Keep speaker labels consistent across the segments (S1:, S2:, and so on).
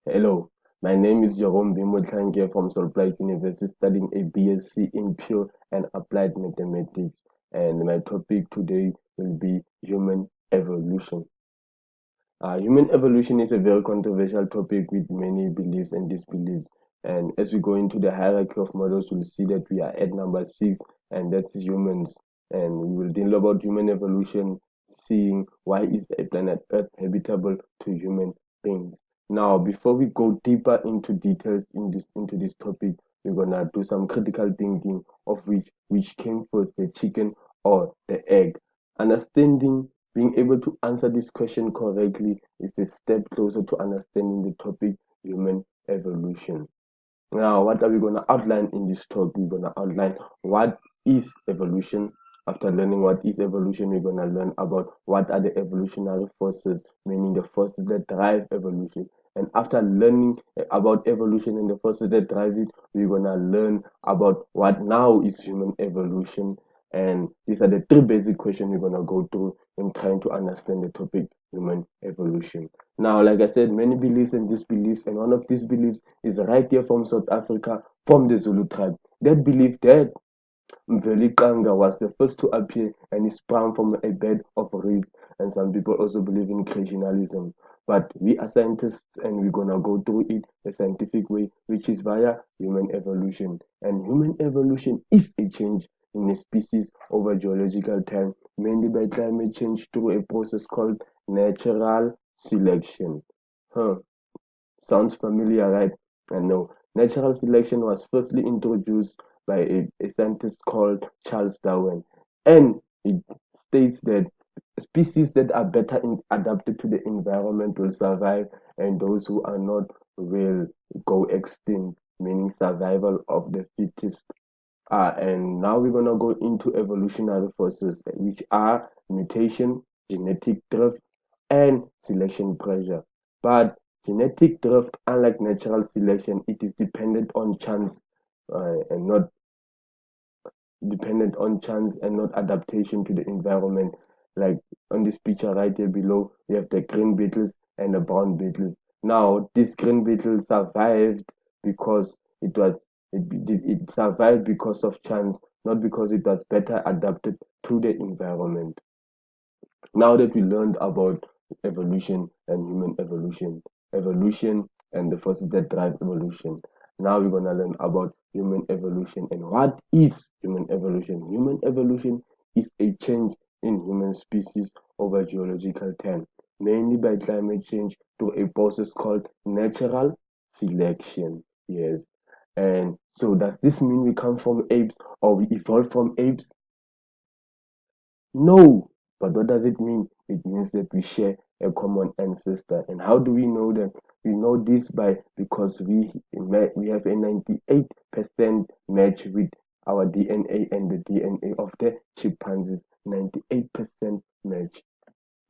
S1: Hello, my name is Jerome Motlhanke from Solbright University studying a BSc in Pure and Applied Mathematics, and my topic today will be human evolution. Human evolution is a very controversial topic with many beliefs and disbeliefs. And as we go into the hierarchy of models, we'll see that we are at number six, and that's humans. And we will deal about human evolution, seeing why is a planet Earth habitable to human beings. Now, before we go deeper into details into this topic, we're gonna do some critical thinking of which came first, the chicken or the egg. Understanding being able to answer this question correctly is a step closer to understanding the topic human evolution. Now, what are we going to outline in this talk? We're going to outline what is evolution. After learning what is evolution, we're going to learn about what are the evolutionary forces, meaning the forces that drive evolution. And after learning about evolution and the forces that drive it, we're going to learn about what now is human evolution. And these are the three basic questions we're going to go through in trying to understand the topic human evolution. Now, like I said, many beliefs and disbeliefs, and one of these beliefs is right here from South Africa, from the Zulu tribe. That belief that Mvelikanga was the first to appear and he sprang from a bed of reeds. And some people also believe in creationism. But we are scientists and we're gonna go through it the scientific way, which is via human evolution. And human evolution is a change in a species over geological time, mainly by climate change through a process called natural selection. Huh. Sounds familiar, right? And no, natural selection was firstly introduced by a scientist called Charles Darwin, and it states that species that are better adapted to the environment will survive, and those who are not will go extinct, meaning survival of the fittest. And now we're gonna go into evolutionary forces, which are mutation, genetic drift, and selection pressure. But genetic drift, unlike natural selection, it is dependent on chance and not dependent on chance and not adaptation to the environment. Like on this picture right here below, we have the green beetles and the brown beetles. Now, this green beetle survived because it survived because of chance, not because it was better adapted to the environment. Now that we learned about evolution and human evolution and the forces that drive evolution, now we're going to learn about human evolution. And what is human evolution? Human evolution is a change in human species over geological time, mainly by climate change through a process called natural selection. Yes. And so, does this mean we come from apes or we evolved from apes? No, but what does it mean? It means that we share a common ancestor. And how do we know that? We know this by because we have a 98% match with our DNA and the DNA of the chimpanzees. 98% match.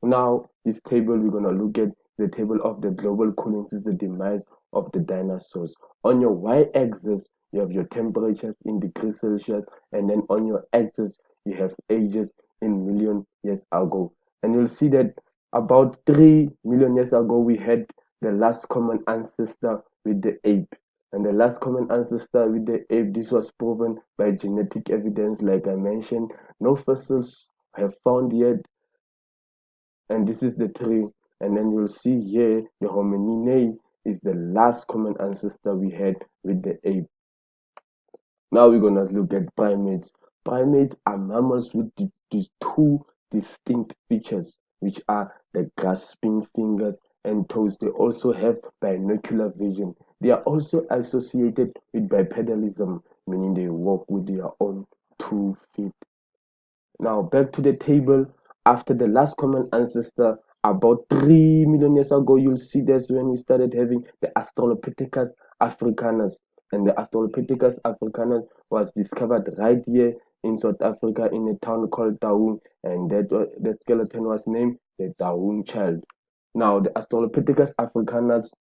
S1: Now, this table we're gonna look at the table of the global cooling since the demise of the dinosaurs. On your y-axis, you have your temperatures in degrees Celsius, and then on your axis, you have ages in million years ago. And you'll see that about 3 million years ago, we had the last common ancestor with the ape. And the last common ancestor with the ape, this was proven by genetic evidence, like I mentioned. No fossils have found yet, and this is the tree. And then you'll see here the homininae is the last common ancestor we had with the ape. Now we're gonna look at primates. Primates are mammals with these two distinct features, which are the grasping fingers and toes. They also have binocular vision. They are also associated with bipedalism, meaning they walk with their own 2 feet. Now back to the table. After the last common ancestor, about 3 million years ago, you'll see that's when we started having the Australopithecus africanus. And the Australopithecus africanus was discovered right here in South Africa in a town called Taung, and the skeleton was named the Taung child. Now the Australopithecus africanus,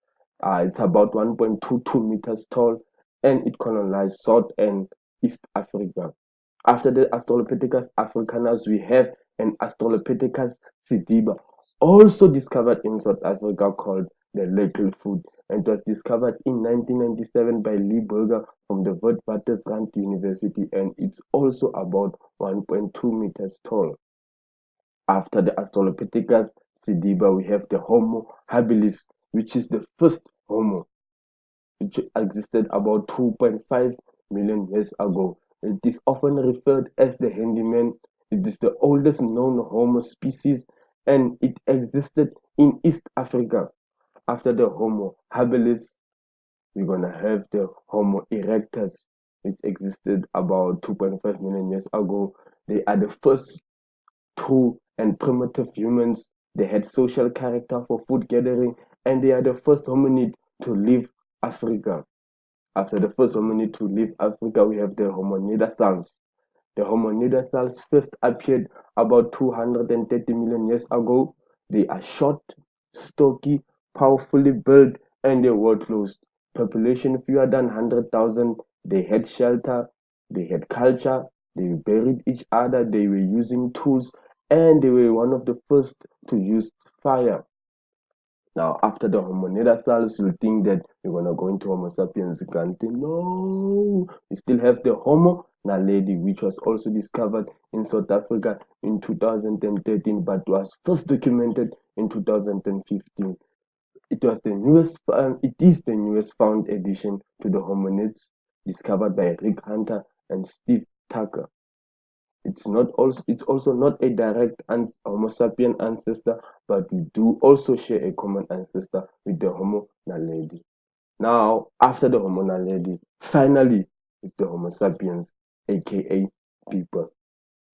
S1: it's about 1.22 meters tall, and it colonized South and East Africa. After the Australopithecus africanus, we have an Australopithecus sediba, also discovered in South Africa, called the local food, and it was discovered in 1997 by Lee Berger from the Witwatersrand University, and it's also about 1.2 meters tall. After the Australopithecus sediba, we have the Homo habilis, which is the first Homo, which existed about 2.5 million years ago. It is often referred as the handyman. It is the oldest known Homo species, and it existed in East Africa. After the Homo habilis, we're gonna have the Homo erectus, which existed about 2.5 million years ago. They are the first true and primitive humans. They had social character for food gathering, and they are the first hominid to leave Africa. After the first hominid to leave Africa, we have the Homo neanderthals. The Homo neanderthals first appeared about 230 million years ago. They are short, stocky, powerfully built, and they were closed. Population fewer than 100,000. They had shelter, they had culture, they buried each other, they were using tools, and they were one of the first to use fire. Now, after the Homo neanderthals, you'll think that we're gonna go into Homo sapiens. No, we still have the Homo naledi, which was also discovered in South Africa in 2013, but was first documented in 2015. It is the newest found addition to the hominids discovered by Rick Hunter and Steve Tucker. It's also not a direct Homo sapien ancestor, but we do also share a common ancestor with the Homo naledi. Now, after the Homo naledi, finally, it's the Homo sapiens, aka people.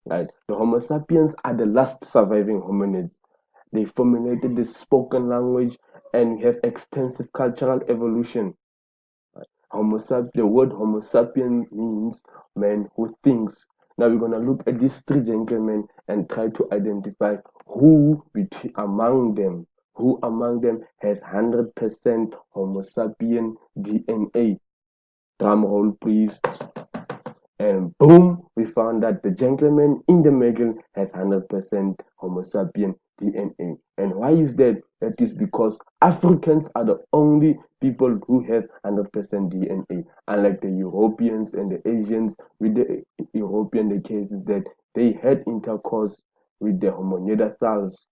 S1: Right? The Homo sapiens are the last surviving hominids. They formulated the spoken language and have extensive cultural evolution. The word Homo sapien means man who thinks. Now we're gonna look at these three gentlemen and try to identify who among them has 100% Homo sapien DNA. Drum roll, please. And boom, we found that the gentleman in the middle has 100% Homo sapien DNA. And why is that? That is because Africans are the only people who have 100% DNA. Unlike the Europeans and the Asians, with the European, the case is that they had intercourse with the Homo neanderthals.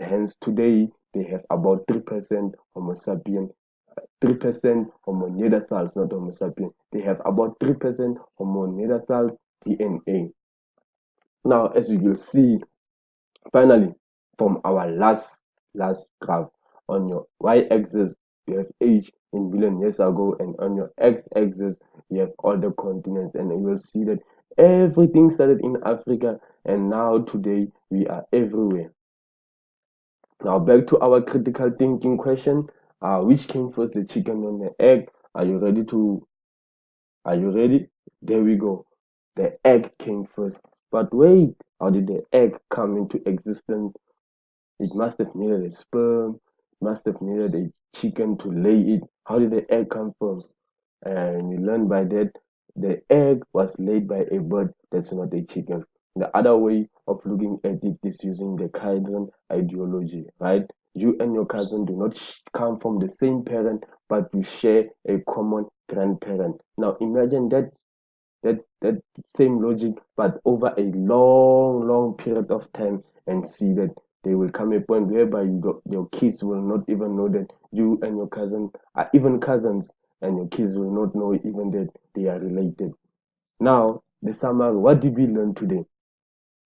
S1: Hence, today they have about 3% Homo sapien 3% Homo neanderthals, not Homo sapiens. They have about 3% Homo neanderthals DNA. Now, as you will see, finally, from our last graph, on your y-axis, you have age in billion years ago, and on your x-axis, you have all the continents, and you will see that everything started in Africa, and now today we are everywhere. Now back to our critical thinking question. Which came first, the chicken or the egg? Are you ready to Are you ready? There we go. The egg came first. But wait, how did the egg come into existence? It must have needed a sperm, must have needed a chicken to lay it. How did the egg come from? And you learn by that the egg was laid by a bird that's not a chicken. The other way of looking at it is using the cousin ideology, right? You and your cousin do not come from the same parent, but you share a common grandparent. Now imagine that same logic, but over a long period of time, and see that there will come a point whereby your kids will not even know that you and your cousin are even cousins, and your kids will not know even that they are related. Now, the summary, what did we learn today?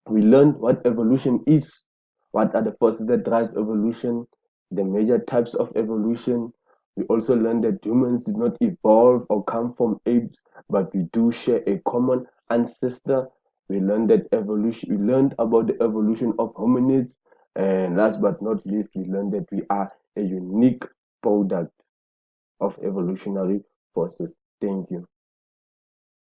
S1: We learned what evolution is, what are the forces that drive evolution, the major types of evolution. We also learned that humans did not evolve or come from apes, but we do share a common ancestor. We learned that evolution. We learned about the evolution of hominids, and last but not least, we learned that we are a unique product of evolutionary forces. Thank you.